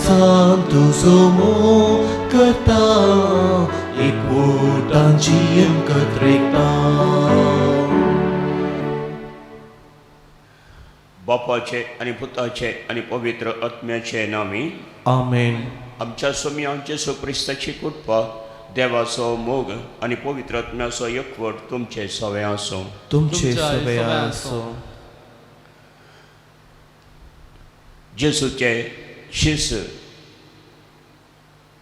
Santo Somo Kata Ikutan Ciem Ketrikta बापाचे आणि पुताचे आणि पवित्र आत्म्याचे नामी Amen. आमच्या स्वामी आमचे सुख्रिस्ताची कृपा देवाचो मोग आणि पवित्र आत्म्याचो एकवट तुमचे सवे आसो. तुमचे सगळे असो. जेजूचे शिस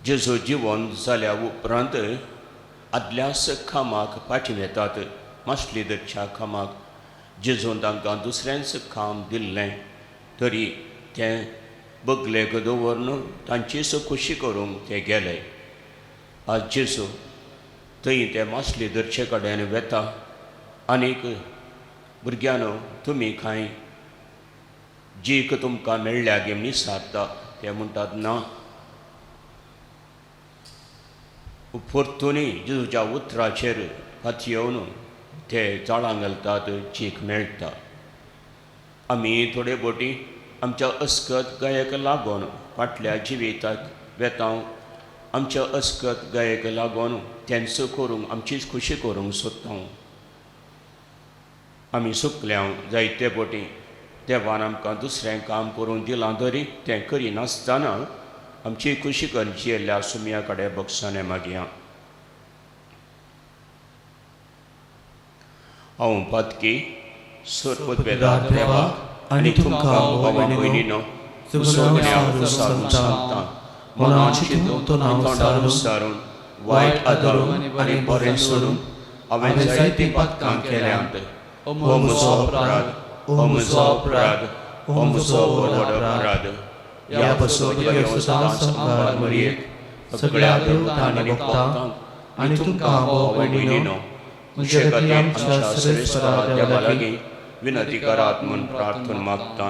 जेजू जिवन जाल्या उपरांत आदल्यास खामाक पाठी येतात. मासलीदरच्या खामाक जेजून तांकां दुसऱ्यांच काम दिल्लें तरी तें बगलेक दवरून तांचीच खुशी करूंक ते गेले. आज जेजू थंय ते मासलीदरचे कडेन वेता. आनीक भुरग्यानो तुमी कांय जीक तुमकां मेळ्ळ्या गे म्हूण विचारता. ते म्हणटात ना. परतूनी जेजूच्या उतराचेर हात येवन ते झाडां घालतात. चीक मेळटा. आमी थोडे बोटी आमच्या अस्कत गायक लागून फाटल्या जिविताक वेतांव आमच्या अस्कत गायक लागून तेंच करूंक आमचीच खुशी करूंक सोदता. आमी सुकल्यांव जायते बोटी देवान आमकां दुसरें काम करूंक दिलां तरी तें करिनासतना आमची खुशी करची येयल्ल्या सुमया कडेन बक्षाने मागया. हांव पातकी सर्वोत्वेदार देवा आनी तुमकां भावा भयणीनो सगळ्यांक सांगता. मनान चिंतून तोंडान उच्चारून वायट आदरून आनी बरें सोडून हांवें जायतीं पातकां केल्यांत. हो म्हजो अपराध, हो म्हजो अपराध, हो म्हजो व्हड अपराध. ह्या पासून सदांच संभाळ मरयेक सगळ्या देवतां आनी भक्तांक आनी तुमकां भावा भयणीनो म्हजे खातीर आमच्या सर्वेस्परा देवा लागीं विनंती करात म्हूण प्रार्थना मागता.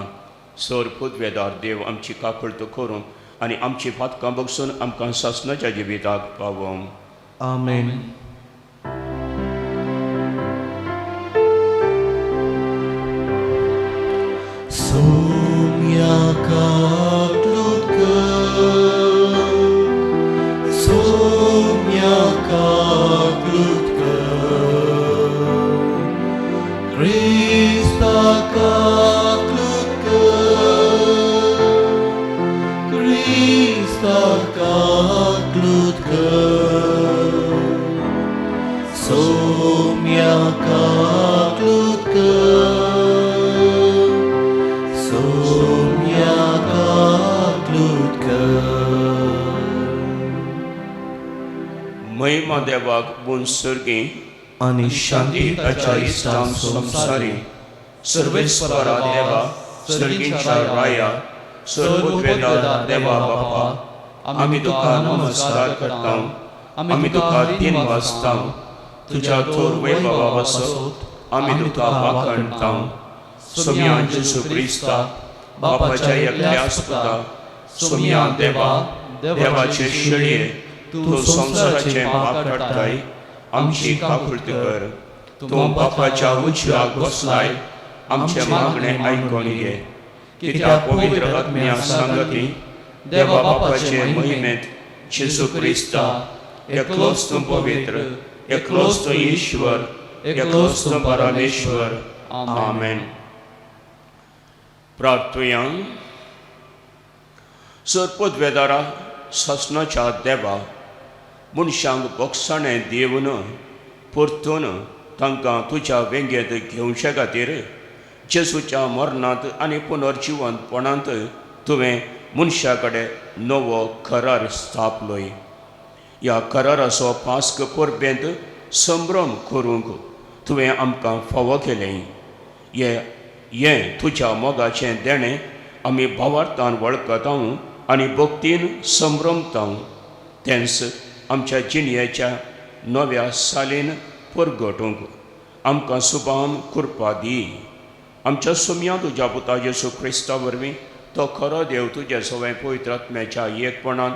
सर्वोत्वेदार देव आमची काकूळट करून आनी आमची पातकां बगसून आमकां सासणाच्या जिविताक पावोवं. Amen. Somyaka Klutka Somyaka Klutka Krista Klutka Krista Klutka Somyaka Klutka Somyaka Klutka. महिमा देवाक बुंसर्गी आनी शांती ताच्या इश्टांक संवसारी सर्वेस्परा देवा सर्गींच्या राया सर्वोत्वेदार देवा बापा आमी तुका नमस्कार करता. आमी तुका दिन वाजता. तुज्या थोर वैभवा वसत आमी तुका वाखणटा. सोम्या जेजू क्रिस्ता बापाच्या एकल्या सुता सोम्या देवा देवाचे शेळये तूं संवसाराचें पाप काडटाय. आमची काकूळट कर. तूं बापाच्या उजव्याक बसलाय. आमचे मागणें आयकून घे. कित्याक पवित्र आत्म्या सांगती देवा बापाचे महिमेंत जेजू क्रिस्ता एकलोच तूं पवित्र, एकलोच तूं ईश्वर, एकलोच तूं परमेश्वर. आमेन. प्रार्थया. सर्वोत्वेदारा सासणाच्या देवा मनशांक बक्षाणें दिवन परतून तांकां तुज्या वेंगेंत घेवचे खातीर जेजूच्या मरणांत आनी पुनर्जिवंतपणांत तुवें मनशा कडेन नवो करार स्थापलोय. ह्या कराराचो पास्क परबेंत संभ्रम करूंक तुवें आमकां फावो केलें. हें तुज्या मोगाचें देणें आमी भावार्थान वळखता आनी भक्तीन संभ्रमता. तेंच आमच्या जिणेच्या नव्या सालीन परगटूंक आमकां सुभाम कृपा दी. आमच्या सोम्या तुज्या पुता जेजू क्रिस्ता वरवीं तो खरो देव तुजे सगळे पवित्र आत्म्याच्या एकपणान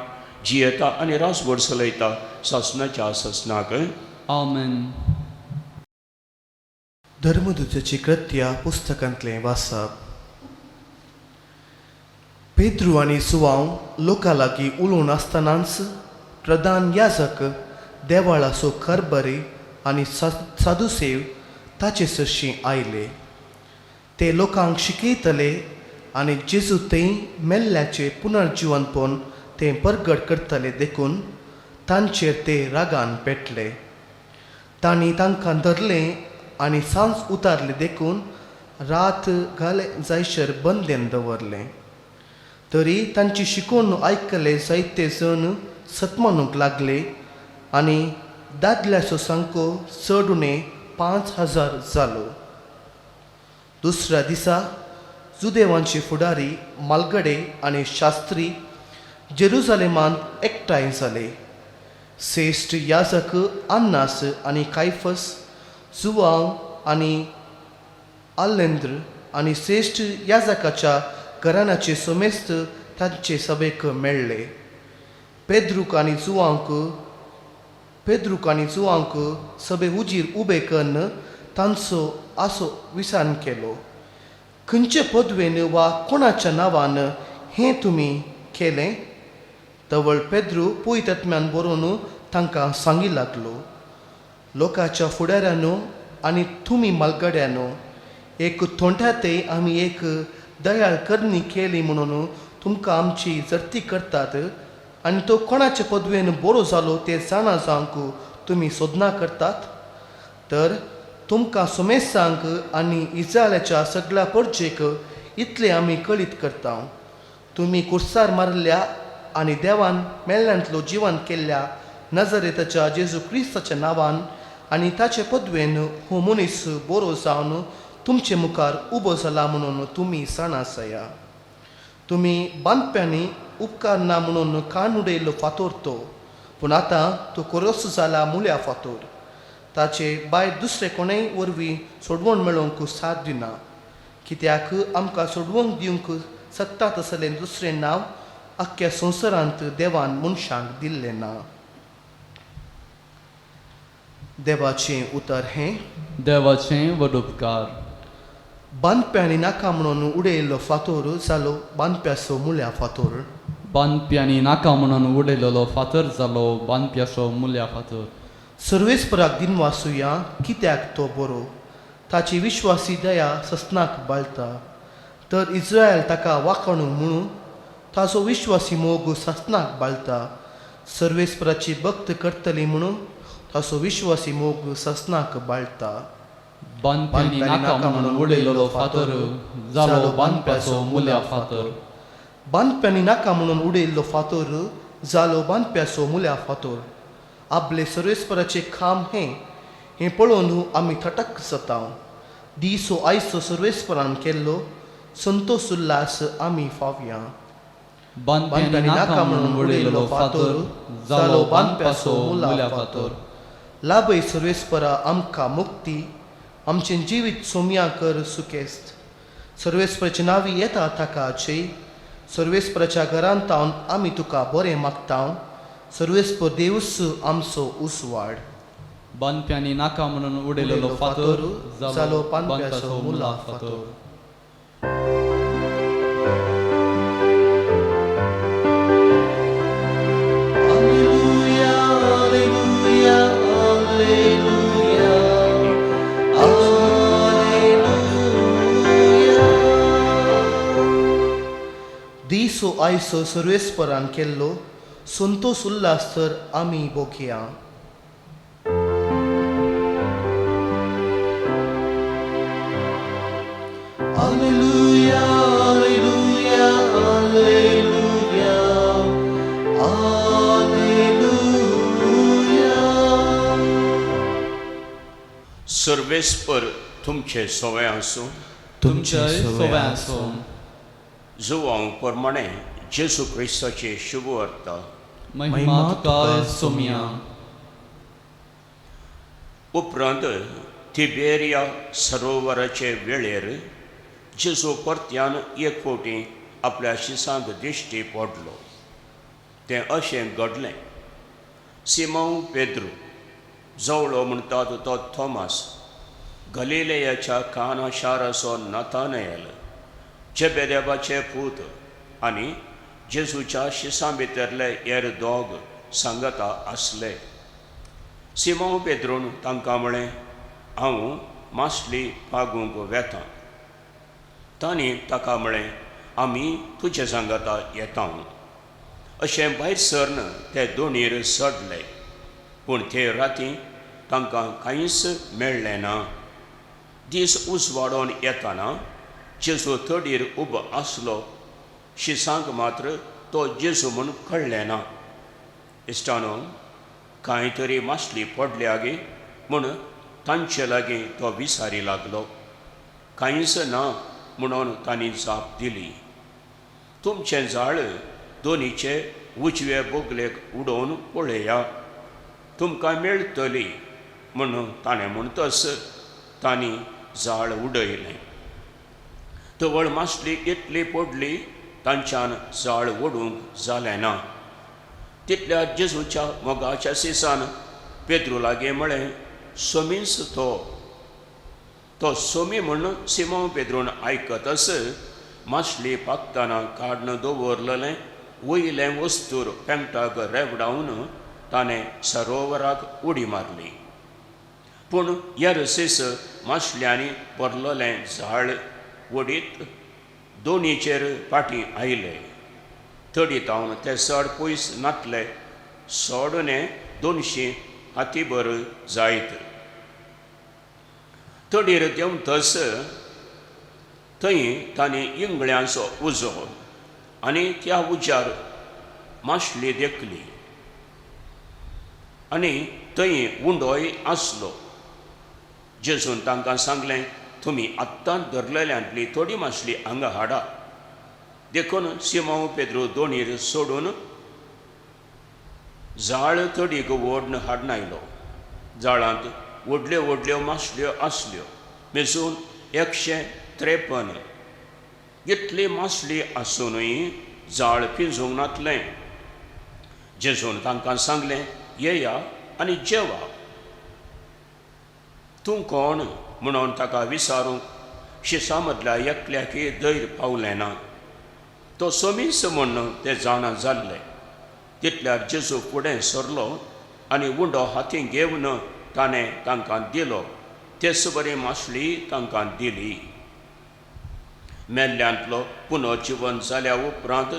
जियेता आनी रासभर चलयता सासणाच्या ससनाक. आमेन. धर्मदूताची कृत्या पुस्तकांतलें वाचप. पेद्रू आनी सुवांव लोकां लागीं उलोवन आसतनाच प्रधान याजक देवाळाचो कारभारी आनी सादुसेव ताचे सरशीं आयले. ते लोकांक शिकयतले आनी जेजू थंय मेल्ल्याचे पुनर्जिवनपण ते परगट करतले देखून तांचेर ते रागान पेटले. तांणी तांकां धरलें आनी सांज उतारले देखून रात घाले जायसर बंदेन दवरलें. तरी तांची शिकोवन आयकले जायते जण सतमानूंक लागले आनी दादल्याचो सांको चड उणे 5,000 जालो. दुसऱ्या दिसा जुदेवांचे फुडारी मालगडे आनी शास्त्री जेरुजालेमांत एकठांय जाले. श्रेश्ठ याजक अन्नास आनी कायफस, जुवांव आनी आलेंद्र आनी श्रेश्ठ याजकाच्या घराण्याचे सोमेस्त तांचे सभेक मेळ्ळे. पेद्रूक आनी जुवांक सभे उजीर उबे करून तांचो आसो विसान केलो. खंयचे पदवेन वा कोणाच्या नांवान हें तुमी केलें? तवळ पेद्रू पुयतत्म्यान बरोवन तांकां सांगी लागलो. लोकांच्या फुडाऱ्यानो आनी तुमी मालगड्यानो, एक थोंड्यातय आमी एक दयाळ करणी केली म्हणून तुमकां आमची जर्ती करतात आनी तो कोणाचे पदवेन बरो जालो ते जाणा जावंक तुमी सोदना करतात. तर तुमकां सोमेसांक आनी इस्रायलाच्या सगळ्या परजेक इतले आमी कळीत करता. तुमी कुर्सार मारल्या आनी देवान मेल्ल्यांतलो जिवन केल्ल्या नजरेताच्या जेजू क्रिस्ताच्या नांवान आनी ताचे पदवेन हो मनीस बरो जावन तुमचे मुखार उबो जाला म्हणून तुमी जाणासया. तुमी बांदप्यांनी उपकार ना म्हणून कान उडयलो फातोर तो, पूण आतां तो कोरोस जाला मुल्या फातोर. ताचे भायर दुसरे कोणेय वरवीं सोडवण मेळोवंक साथ दिना. कित्याक आमकां सोडवंक दिवंक शकता तसलें दुसरें नांव आख्ख्या संवसारांत देवान मनशांक दिल्लें ना. देवाचें उतर हें. देवाचें वडुपकार. बांदप्यांनी नाका म्हणून उडयल्लो फातोर जालो बांदप्याचो मुल्या फातोर. बांदप्यांनी नाका म्हणून उडयलेलो फातर जालो बांदप्याचो मुल्या फातर. सर्वेस्पराक दिनवासुया, कित्याक तो बरो. ताची विश्वासी दया सस्नाक बाळटा. तर इस्रायल ताका वाखणू म्हणून ताचो विश्वासी मोग सस्नाक बाळटा. सर्वेस्पराची भक्त करतली म्हणून ताचो विश्वासी मोग सस्नाक बाळटा. बांदप्यांनी नाका म्हणून उडयलेलो फातर जालो बांदप्याचो मुल्या फातर. बांदप्यांनी नाका म्हणून उडयल्लो फातोर जालो बांदप्याचो मुल्या फातोर. आपले सर्वेस्पराचे काम हें पळोवन आमी थटक जाता. दिसो आयचो सर्वेस्परान केल्लो संतोष उल्लास आमी फावया. बांदप्यांनी नाका म्हणून उडयलेलो फातर जालो बांदप्याचो मुल्या फातर. लाभय सर्वेस्परा आमकां मुक्ती, आमचें जिवीत सोम्या कर सुकेस्त. सर्वेस्पराची नांवी येता ताका जय. सर्वेस्पराच्या घरांत रावन आमी तुका बरें मागता. सर्वेस्पर देवूस आमचो उसवाड. बांदप्यांनी नाका म्हणून उडयलेलो फातर जालो बांदप्याचो मुल्या फातर. दिसो आयचो सर्वेस्परान केल्लो संतोष उल्लास तर आमी भोगया. Alleluia, alleluia, alleluia, alleluia. सर्वेस्पर तुमचे सोवे आसूं. तुमचे सोवे आसूं. जुवांव प्रमाणे जेजू क्रिस्ताचे शुभ अर्थ. महिमा तुका सोम्या. उपरांत तिबेरिया सरोवराचे वेळेर जेजू परत्यान एक फावटी आपल्या शिसांत दिश्टी पडलो. तें अशें घडलें. सिमोन पेद्रू, जवळो म्हणटात तो थोमास, गलिलेयाच्या काना शाराचो नातानएल, जेबेदेबाचे पूत, आनी जेजूच्या शिसां भितरले हेर दोग सांगता आसले. सिमोन पेद्रोन तांकां म्हळें, हांव मासली पागूंक वेतां. तांणी ताका म्हळें, आमी तुजे सांगता येता. अशें भायर सरन ते दोणीर चडले, पूण ते राती तांकां कांयच मेळ्ळें ना. दीस उजवाडोन येताना जेजू थडीर उबो आसलो. शिसांक मात्र तो जेजू म्हूण कळ्ळें ना. इश्टानो, कांय तरी मासली पडल्या गे म्हूण तांचे लागीं तो विचारी लागलो. कांयच ना म्हणून तांणी जाप दिली. तुमचें जाळ दोनीचे उजवे बोगलेक उडोवन पळया, तुमकां मेळटली म्हणून ताणें म्हणटच तांणी जाळ उडयलें. तवळ मासली इतली पडली तांच्यान जाळ ओडूंक जालें ना. तितल्या जेजूच्या मोगाच्या सिसान पेद्रू लागीं म्हळें, सोमीस तो सोमी म्हूण सिमोन पेद्रून आयकतच मासली पागतना काडून दवरलेलें वयलें वस्तूर पेंगटाक रेवडावन ताणें सरोवराक उडी मारली. पूण येरसीस मासल्यांनी भरलेलें जाळ ओडीत दोनीचेर फाटीं आयले. थडीतावन ते चड पयस नातले. सोडणे 200 हातीभर जायत. थडीर देंवतच थंय तांणी इंगळ्यांचो उजो आनी त्या उज्यार मासली देखली आनी थंय उंडोय आसलो. जेजून तांकां सांगलें, तुमी आत्तां धरलेल्यांतली थोडी मासली हांगा हाडा. देखून सिमोन पेद्रू दोणीर सोडून जाळ थडीक ओडून हाडून आयलो. जाळांत व्हडल्यो व्हडल्यो मासल्यो आसल्यो, मेजून 153. इतली मासली आसूनय जाळ पिंजूंक नातलें. जेजून तांकां सांगलें, येया आनी जेवा. तूं कोण म्हणून ताका विचारूंक शिसां मदल्या एकल्याकय धैर्य पावलें ना. तो सोमीस म्हूण तें जाणा जाल्लें. तितल्यार जेजू फुडें सरलो आनी उंडो हातीन घेवन ताणें तांकां दिलो. तेच बरी मासली तांकां दिली. मेल्ल्यांतलो पुनर्जीवन जाल्या उपरांत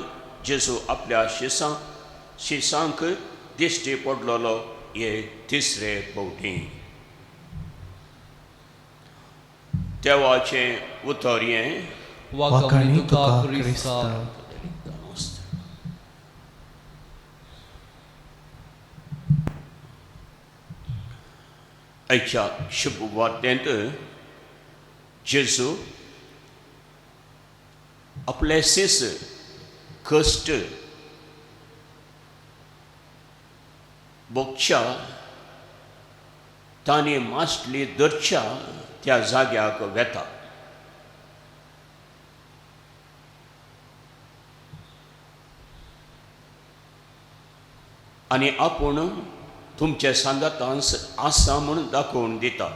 जेजू आपल्या शिसांक दिश्टी पडलेलो हे तिसरे फावटी. देवाचें उतर हें, वाखाणी तुका क्रिस्ता. आयच्या शुभ वार्तेंत जेजू आपले सीस कश्ट भोगच्या तांणी मासली धरच्या त्या जाग्याक वेता. आनी आपूण तुमचे सांगातांस आसा म्हूण दाखोवन दिता.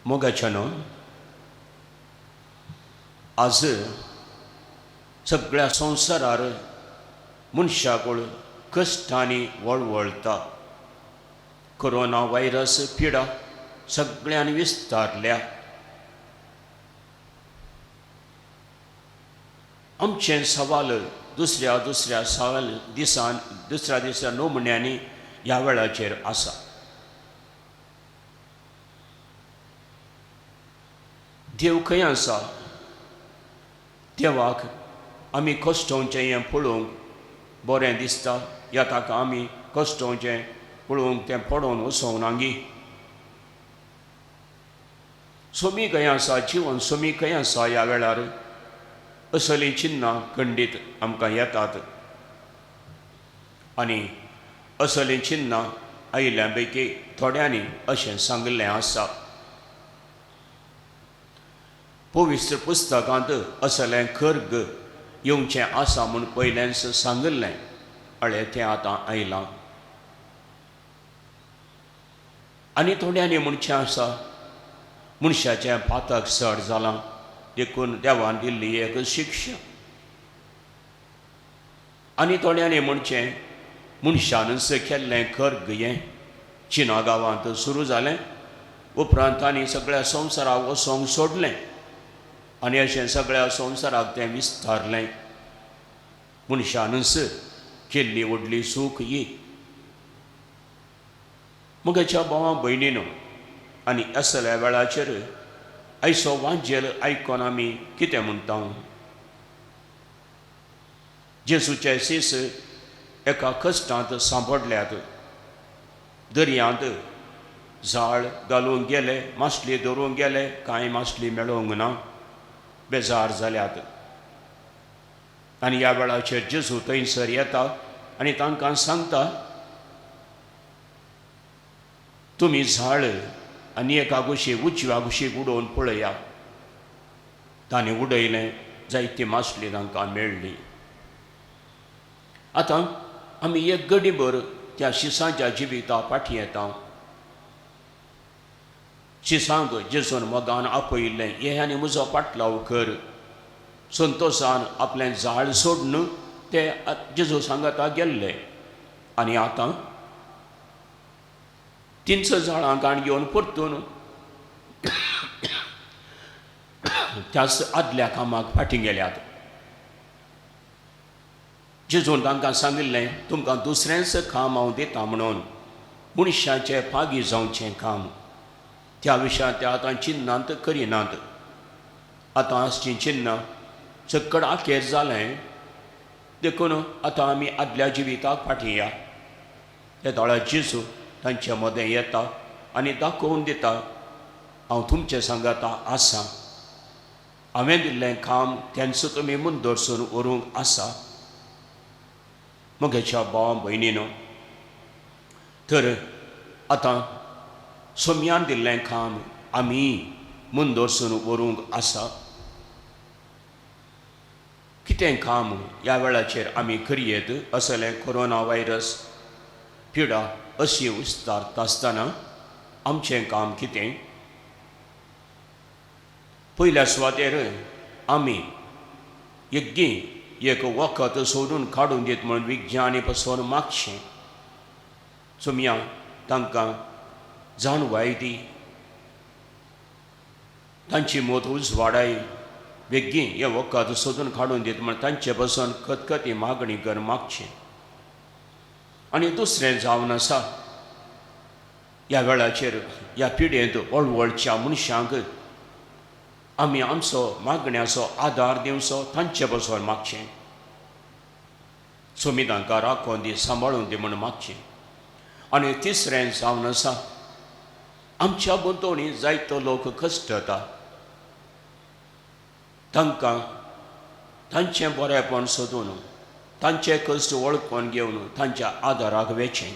मोगाच्यानो, आज सगळ्या संवसारार मनशाकूळ कश्टांनी वळवळटा. कोरोना व्हायरस पिडा सगळ्यांनी विस्तारल्या. आमचे सवाल दुसऱ्या दिसा नोमण्यांनी ह्या वेळाचेर आसा. देव खंय आसा? देवाक आमी कश्टांचें हें पळोवंक बरें दिसता, या ताका आमी कश्टांचें पळोवंक तें पडोवन वचोंक सोमी खंय आसा? जिवन सोमी खंय आसा? ह्या वेळार असलीं चिन्नां खंडीत आमकां येतात आनी असलीं चिन्नां आयिल्ल्या पैकी थोड्यांनी अशें सांगलें आसा. पवित्र पुस्तकांत असलें खर्ग येवचें आसा म्हूण पयलेंच सांगलें, अळे तें आतां आयलां. आनी थोड्यांनी म्हणचें आसा, मनशाचें पातक चड जालां, देखून देवान दिल्ली एक शिक्षा. आनी थोड्यांनी म्हणचें मनशान केल्लें कर्ग हें चिना गांवांत सुरू जालें. उपरांत तांणी सगळ्या संवसाराक वसोंक सोडलें आनी अशें सगळ्या संवसाराक तें विस्तारलें. मनशानच केल्ली व्हडली सूख ही. म्हज्या भावां भयणीनो आनी असल्या वेळाचेर आयचो वांजेल आयकोन आमी कितें म्हणटा. जेसूचे सीस एका कश्टांत सांपडल्यात. दर्यांत झाड घालूंक गेले, मासली धरूंक गेले, कांय मासली मेळोंक ना. बेजार जाल्यात. आनी ह्या वेळाचेर जेजू थंयसर येता आनी तांकां सांगता, तुमी झाड आनी एका कुशीक उजव्या कुशीक उडोवन पळया. ताणें उडयलें, जायती मासली तांकां मेळ्ळी. आतां आमी एक घडीभर त्या शिसांच्या जिविता फाटीं येता. शिसांक जेजून मोगान आपयल्लें हें आनी म्हजो पाटलाव कर. संतोशान आपलें झाड सोडून ते जेजू सांगता गेल्ले. आनी आतां तिनच झाडांक आनी घेवन परतून त्याच आदल्या कामाक फाटीं गेल्यात. जेजून तांकां सांगिल्लें, तुमकां दुसरेंच काम हांव दिता म्हणून, मनशाचें पागी जावचें काम. त्या विशयां ते आतां चिन्नांत करिनात. आतां आसचीं चिन्नां चक्कड आखेर जालें. देखून आतां आमी आदल्या जिविताक फाटीं या. त्या दोळा जेजू तांचे मदें येता आनी दाखोवन दिता, हांव तुमचे सांगाता आसा. हांवें दिल्लें काम तेंच तुमी मुंदरसून व्हरूंक आसा. म्हज्या भावां भयणीनो, तर आतां सोम्यान दिल्लें काम आमी मुंदरसून व्हरूंक आसा. कितें काम ह्या वेळाचेर आमी करयेत. असलें कोरोना व्हायरस पिडा अशी विस्तारता आसतना आमचें काम कितें. पयल्या सुवातेर आमी एक वखद सोदून काडून दित म्हणून विज्ञानी पासून मागचें. सोम्या तांकां जाणवाय दी, तांची मोत उजवाडाय. बेगीन हें वखद सोदून काडून दित म्हण तांचे पासून खतखती मागणी कर मागचें. आनी दुसरें जावन आसा, ह्या वेळाचेर ह्या पिडेंत वळवळच्या मनशांक आमी आमचो मागण्याचो आदार दिवचो, तांचे पासून मागचें. सोमी तांकां राखोवन दी, सांबाळून दी म्हूण मागचें. आनी तिसरें जावन आसा, आमच्या भोंवतणी जायतो लोक कश्टता. तांकां तांचें बरेंपण सोदून, तांचे कश्ट वळखून घेवन तांच्या आदाराक वेचें.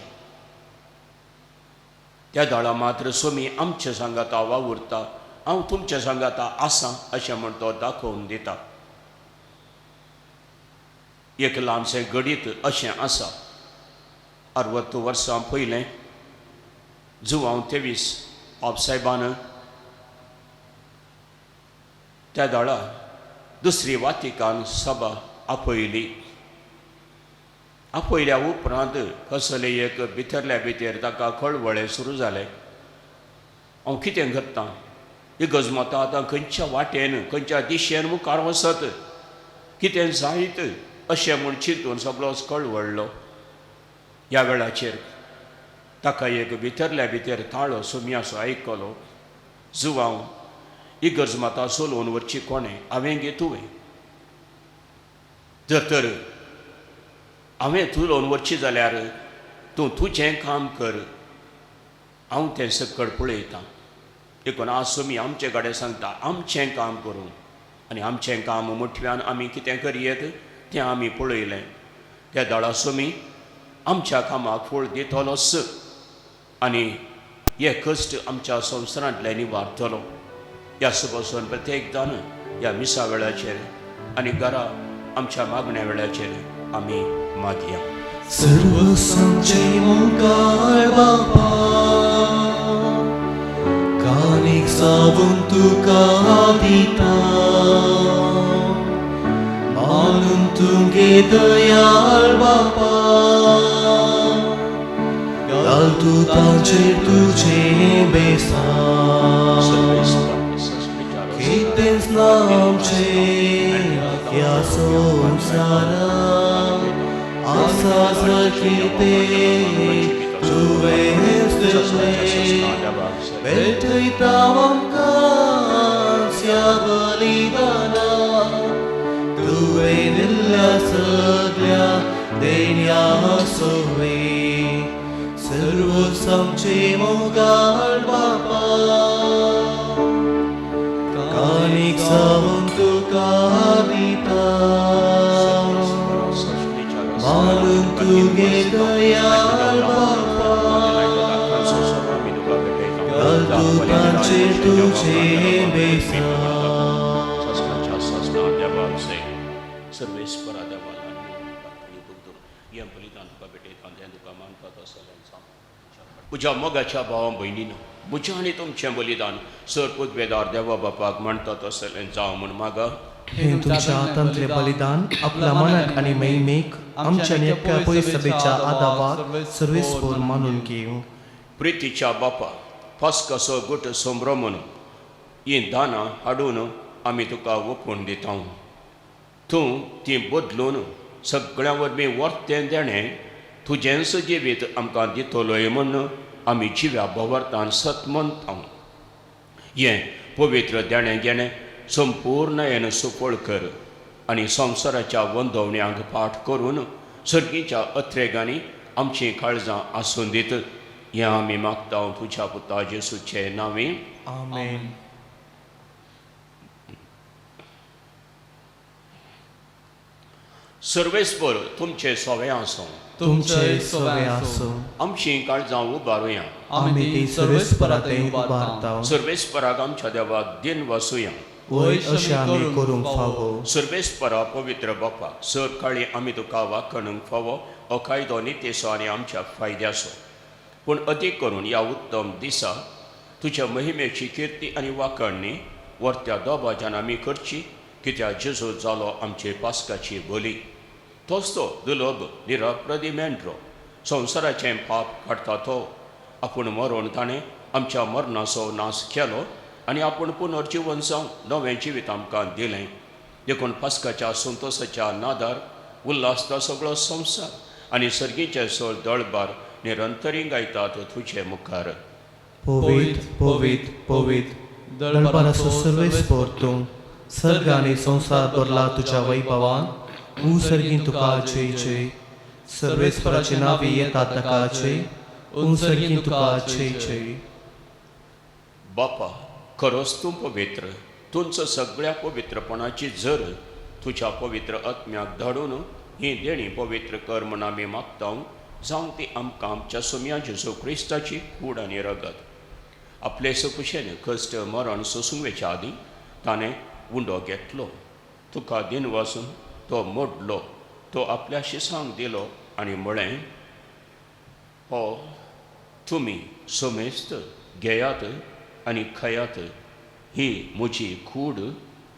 त्या दाळा मात्र सोमी आमच्या सांगाता वावुरता, हांव तुमच्या सांगाता आसा अशें म्हूण तो दाखोवन दिता. एक ल्हानशें घडीत अशें आसा. 60 वर्सां पयलें जुवांव 23 बाबसाहेबान त्या दाळा दुसरी वातिकान सभा आपयली. आपयल्या उपरांत कसले एक भितरल्या भितर ताका कळवळें सुरू जालें. हांव कितें करतां, इगर्जमतां आतां खंयच्या वाटेन खंयच्या दिशेन मुखार वचत, कितें जायत अशें म्हूण चिंतून सगळोच कळवळ्ळो. ह्या वेळाचेर ताका एक भितरल्या भितर ताळो सोम्याचो आयकलो. जुवांव इगर्जमतां सोलोवन वरची कोणें, हांवें गे तुवें. जर तर हांवें तुलोवन वरची जाल्यार तूं तुजें काम कर, हांव तें सकयल पळयतां. देखून आज सोमी आमचे कडेन सांगता, आमचें काम करूं. आनी आमचें काम मुठव्यान आमी कितें करयेत तें आमी पळयलें. त्या दाळा सोमी आमच्या कामाक फळ दितलोच आनी हे कश्ट आमच्या संवसारांतले निवारतलो. ह्या सुपासून प्रत्येक जाण ह्या मिसा वेळाचेर आनी घरा आमच्या मागण्या वेळाचेर आमी मागया. सर्व संचय मोगाळ बापा, कानिक सावून तुका दिता मानून तुगे दयाळ बापा घाल तू तांचेर तुझें बेसान कितेंच ना आमचें ह्या संवसारांत आसा सारकी तें तुवेंच दिलें भेटयता आमकां ह्या बलिदानां तुवें दिल्ल्या सगळ्या देण्या सोवे सर्वच आमचें मोगाळ बापा कानीक सावून तुका दिता मानून तुगे दयाळ बापा घाल तू तांचेर तुझें बेसान सर्वेश्वरा देवाला या बलिदान तुका भेटयता तें तुका मानता म्हज्या मोगाच्या भावां भयणीनो म्हजें आनी तुमचें बलिदान सरपूत बेदार देवा बापाक म्हणटा तसलें जावं म्हूण मागा हे तुमच्या हातांतले बलिदान आपल्या मनाक आनी महिमेक आमच्या नेपक्या पळय सभेच्या आदावाक सर्वेस्पर मानून घेवं प्रितीच्या बापा पास्काचो गुट सोमरो म्हणून ही दानां हाडून आमी तुका ओपून दिता तूं ती बदलून सगळ्यां वरवीं वर्तें देणें तुजेंच जिवीत आमकां दितलोय म्हूण आमी जिव्या भोवरतान सतमंता हें पवित्र देणें घेणें संपूर्णयेन सुफळ कर आनी संवसाराच्या वंदवण्यांक पाठ करून सर्गीच्या अत्रेगांनी आमचीं काळजां आसून दित हें आमी मागता तुज्या पुता जेसूचे नांवे आमेन सर्वेस्पर तुमचे सोवे आसूं तुमचे सवे आसूं आमचीं काळजां उबारुया आमी ती सर्वेस्परातें उबारता सर्वेस्पराक आमच्या देवाक दिन वसूया वय अशें आमी करूंक फावो सर्वेस्परा पवित्र बापा सर काळी आमी तुका वाखणूंक फावो हो कायदो नितेसो आनी आमच्या फायद्याचो पूण अदीक करून ह्या उत्तम दिसा तुज्या महिमेची किर्ती आनी वाखणणी वर्त्या दोबाज्यान आमी करची कित्याक जेजू जालो आमचे पास्काची बली तोच तो दुलभ निरप्रदी मेंढरो संवसाराचें पाप काडटा तो आपूण मरोन ताणें आमच्या मरणाचो नाश केलो आनी आपूण पुनर्जीवन जावन नवें जिवीत आमकां दिलें देखून पास्काच्या संतोशाच्या नादार उल्हासता सगळो संवसार आनी सर्गीचे सोल दळबार निरंतरी गायतात तुजे मुखार पवित पवित पवित दळबाराचो सर्वेस्पर तूं सर्ग आनी संवसार भरला तुज्या वैभवान सर्गीन तुका जय जय सर्वेस्पराचे नांवी येता ताका जय सर्गीन तुका जय जय बापा खरोच तूं पवित्र तुमचं सगळ्या पवित्रपणाची जर तुझ्या पवित्र आत्म्याक धाडून ही देणी पवित्र कर म्हूण आमी मागता जावं ती आमकां आमच्या सुम्या जेजू क्रिस्ताची कूड आनी रगत आपले सकुशेन कश्ट मरण सोसूंक वेच्या आदीं ताणें उंडो घेतलो तुका दिन वचून तो मोडलो तो आपल्या शिसांक दिलो आनी म्हळें हो तुमी सोमेस्त घेयात आनी खयात ही म्हजी कूड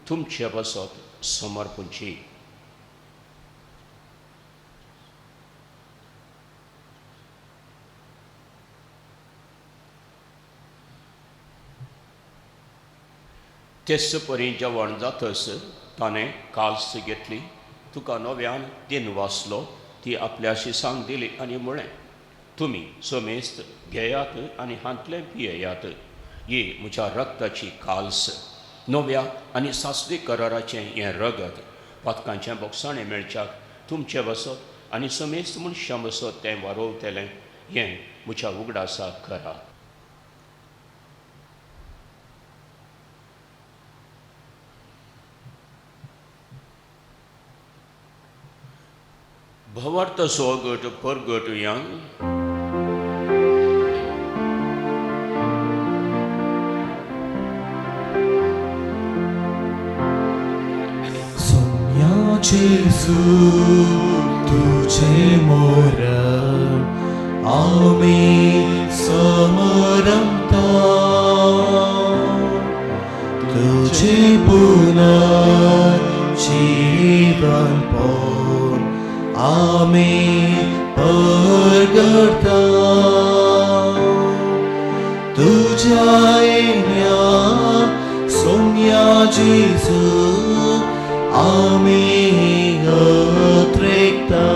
तुमचे बसत समर्पूंची तेच परी जेवण जातस ताणें काल्स घेतली तुका नव्यान दिन वाचलो ती आपल्या शिसांक दिली आनी म्हळें तुमी सोमेस्त घेयात आनी हांतलें पियेयात ही म्हज्या रक्ताची काल्स नव्या आनी सासवी कराराचें हें रगत पातकांचें बोगसाणें मेळच्याक तुमचें बसत आनी समेस्त मनशां बसत तें वारोवतलें हें म्हज्या उगडासाक करा भवार्थ सोगट परगट या Jesu, तुझे मोरण आम्ही समरमता पुनर्जीवनपण आमी परगडटा तुझ्या येण्या सोम्या जेजू आमी अत्रेकता.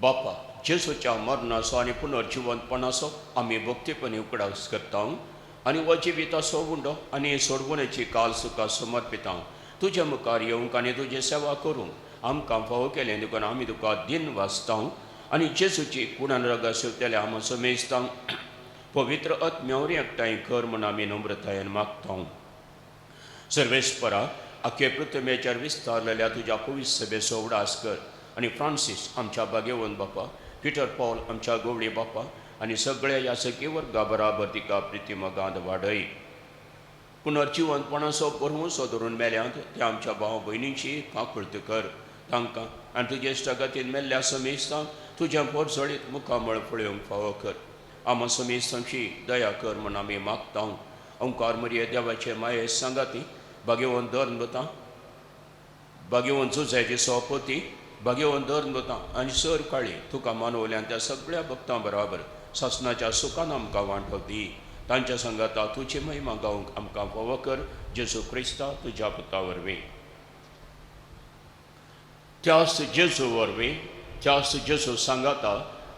बापा जेसूच्या मरणाचो आनी पुनर्जीवनपणाचो आमी भक्तीपणी उकडास करता आनी हो जिविताचो उंडो आनी सोडवणेची काल सुका समर्पिता. तुज्या मुखार येवंक आनी तुजी सेवा करूंक आमकां फावो केलें देखून आमी तुका दिन वाचता आनी जेसूची कुणान रगा शिवतले आमी समेजता. पवित्र आत्म्यावर एकठांय कर म्हूण आमी नम्रतायेन मागता. सर्वेस्परा आख्खे पृथ्वीचेर विस्तारलेल्या तुज्या पवित्र सभेचो उडास कर आनी फ्रांसीस आमच्या भाग्यवन बापा, पिटर पॉल आमच्या गवळी बापा आनी सगळ्या ह्या सखी वर्गा बराबर तिका प्रितीमगांत वाडय. पुनर्जीवनपणाचो परमोसो धरून मेल्यांत त्या आमच्या भाव भयणींची काकुळट कर तांकां आनी तुजे इश्टगतीन मेल्ल्या समेस्तांक तुज्या पोरजळीत मुखामळ पळोवंक फावो कर. आमा समेस्तांची दया कर म्हूण आमी मागता. ओंकार मरिये देवाचे माये सांगाती भाग्यवन धर्मता भाग्यवन झुजाची सभापती भाग्यवन धर्मता आनी सर काळी तुका मानवल्यान त्या सगळ्या भक्तां बराबर सासणाच्या सुखान आमकां वांटो दी. तांच्या संगाता तुजी महिमा गावंक आमकां फावो कर. जेजू क्रिस्ता तुज्या पुता वरवीं त्याच जेजू वरवीं त्याच जेजू सांगाता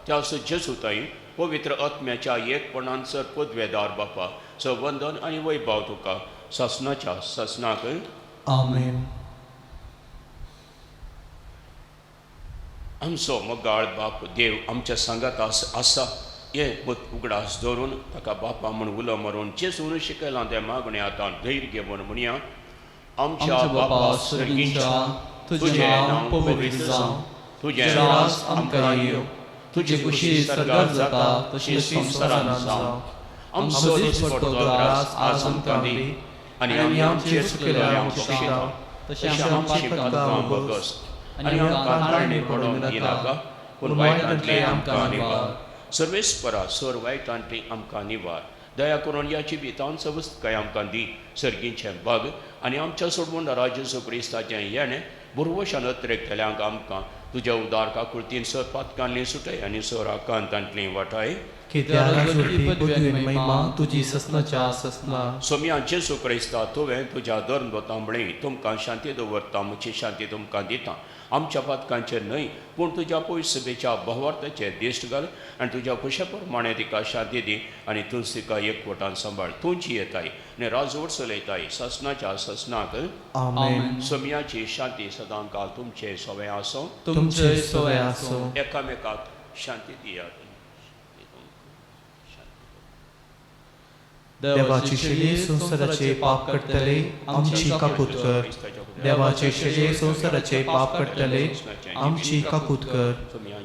त्याच जेजू ताई पवित्र आत्म्याच्या एकपणान सर पदवेदार बापा वंदन आनी वैभव तुका सासणाच्या सासणाक आमेन. आमचो मोगाळ बाप देव आमच्या सांगात आसा हे मत उगडास धरून ताका बापा म्हूण उलो मारून जेजून शिकयलां तें मागणें आतां धैर्य घेवन म्हणया. आमच्या बापा सर्गीच्या तुजें नांव पवित्र जावं, तुजें राज आमकां येवं, तुजी खुशी सरगार जाता तशी संवसारांत जावं. आमचो दिसपडटो त्रास आज आमकां दी आनी आमचे चुकलेल्यांक बक्षिता तशें आमची पातकां बगस आनी आमकां नारणी पडोवंक दिनाका पूण वायटांतले आमकां निवार. सर्वेस्परा सर वायटांतली आमकां निवार. दया करून ह्या जिवितांत सवस्तकाय आमकां दी. सर्गींचें भाग आनी आमच्या सोडवणारा जेजू क्रिस्ताचें येणें बुरवशान अत्रेकतल्यांक आमकां तुज्या उदार काकुळतीन सर पातकांतली सुटय आनी सर आकांतांतली वाटाय. तुजी ससनाच्या ससना सोम्या जेजू क्रिस्ता तुवें तुज्या धर्मदोतां म्हणय तुमकां शांती दवरता म्हजी शांती तुमकां दिता. आमच्या पातकांचेर न्हय पूण तुज्या पवित्र सभेच्या भवार्थाचेर दिश्ट घाल आनी तुज्या खुशे प्रमाणे तिका शांती दी आनी तूं तिका एकवटान सांबाळ. तुजी येताय आनी राजवट चलयताय ससनाच्या ससनाक आमेन. सोम्याची शांती सदां काल तुमचे सवय आसूं. तुमचे सवय आसूं. एकामेकाक शांती दियात. देवाची शेळी संसाराचे पाप कटतले आमची काकूत कर. देवाचे शेळी संसाराचे पाप कटतले आमची काकूत कर.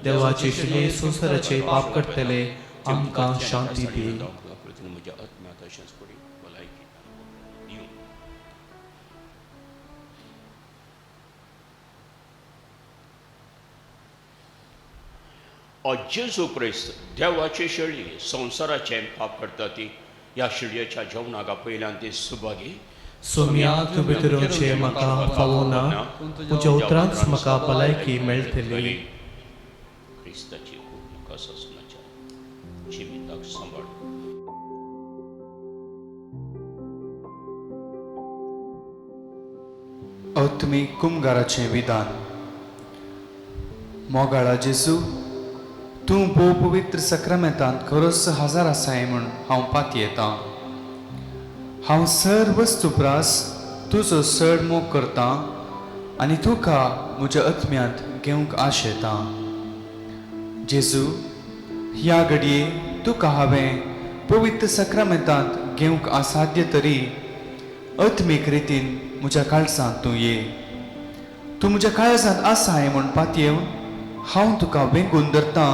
देवाचे शेळी संसाराचे पाप कटतले आमकां शांती दी. म्हज्या आत्म्यात अशेंच पडी भलायकी दिवं. जेजू क्रिस्त देवाची शेळी संसाराचे पाप करता ती ह्या शिडयेच्या जेवणाक पयल्यान ती सुभागी. सोम्या तूं भितरूचे म्हाका फावो ना तुज्या उतरांच म्हाका भलायकी मेळटली. क्रिस्ताची म्हाका ससनाच्या जिविताक सांबाळ. आत्मीक कुमगाराचें विधान. मोगाळा जेजू तूं भोव पवित्र सक्रामेंतांत खरोच हजार आसाय म्हूण हांव पातयेतां. हांव सर्व वस्तुप्रास तुजो चड मोग करतां आनी तुका म्हज्या आत्म्यांत घेवंक आशेतां. जेजू ह्या घडये तुका हांवें पवित्र सक्रामेंतांत घेवंक असाध्य तरी आत्मीक रितीन म्हज्या काळजांत तूं ये. तूं म्हज्या काळजांत आसाय म्हूण पातयेवन हांव तुका वेंगून धरतां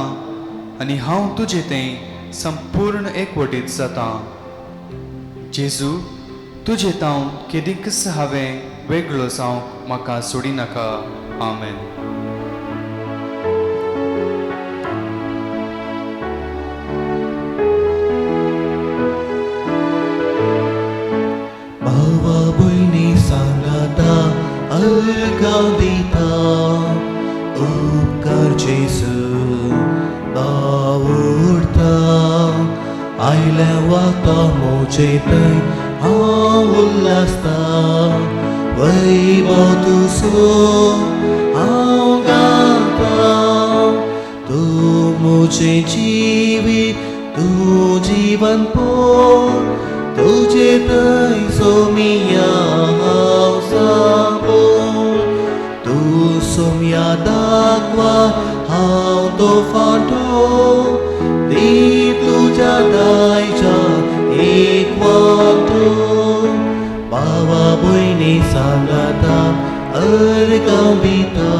आनी हांव तुजें तें संपूर्ण एकवटीत जातां. जेजू तुजे तावन केदींकच हांवें वेगळो जावंक म्हाका सोडिनाका. आमेन. अर्गां दिता उपकार जेसू आवडता आयल्या वाता मोचे थंय हांव उल्हासता वैभव तुजो हांव गाता तूं म्हजें जिवीत तूं जीवनभर तुजे थंय सोमिया हांव सांगून तूं सोम्या दाखवा हांव तो फाटो ती तुज्या दायच्या एक वाटो भावा भयणी सांगाता अर्गां दिता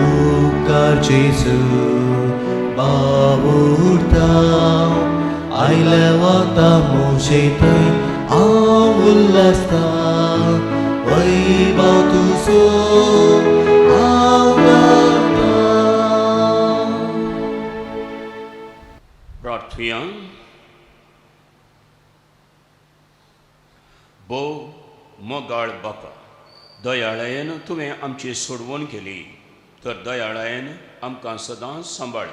उपकार जेसू आवडता आयल्या वाता मोचे थंय हांव उल्हासता वैभव तुजो हांव गाता. प्रार्थुया. भोव मोगाळ बापा, दयाळायेन तुवें आमची सोडवण केली तर दयाळायेन आमकां सदां सांबाळ.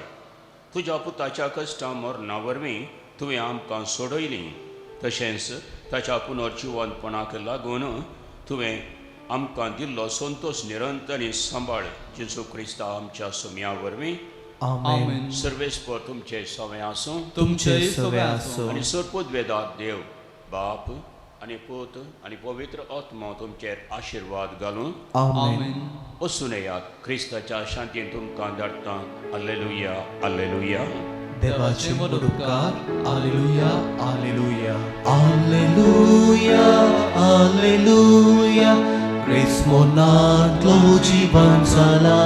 तुज्या पुताच्या कश्टां मरणा वरवीं तुवें आमकां सोडयलीं तशेंच ताच्या पुनर्जिवनपणाक लागून तुवें आमकां दिल्लो संतोश निरंतर आनी सांबाळ जेजू क्रिस्ता आमच्या सोम्या वरवीं. आमेन. सर्वेस्पर तुमचे सवे आसूं तुमचे सवे आसूं आनी सर्पोद वेदात देव बाप आनी पूत आनी पवित्र आत्मा तुमचेर आशिर्वाद घालून आमेन. वचून येयात. क्रिस्ताच्या शांतीन तुमकां धाडटा. alleluia alleluia. देवाचे उपकार हालेलुया हालेलुया हालेलुया हालेलुया क्रिस्मोनांतलो जीवन जाला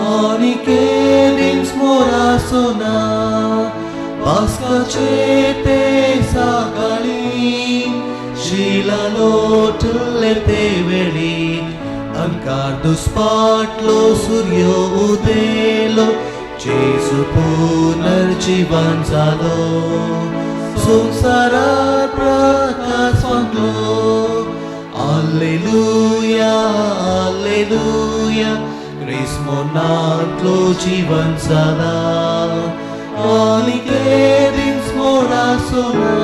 आनी केलींच मोरासोना पास्काचे ते सागाळी शिला लोटले ते वेळी अंकार दुस्पाटलो सूर्य उदेलो जेजू पुनर्जीवन जालो संसारात प्रकाश फांकलो हालेलुया हालेलुया क्रिस्मोनांतलो जीवन जाला आनी केलींच मोरासोना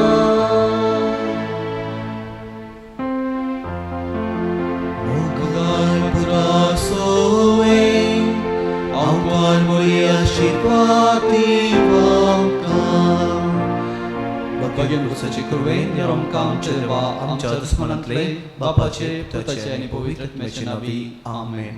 मोगाळ पुरासोवे आमकां मोये आशीर्वाद दिवंका बगेन पुरुषाची कुरवेन आमकां आमचे देवा आमच्या दुस्मनांतले बापाचे पुताचे आनी पवित्र आत्म्याचे नांवी आमेन.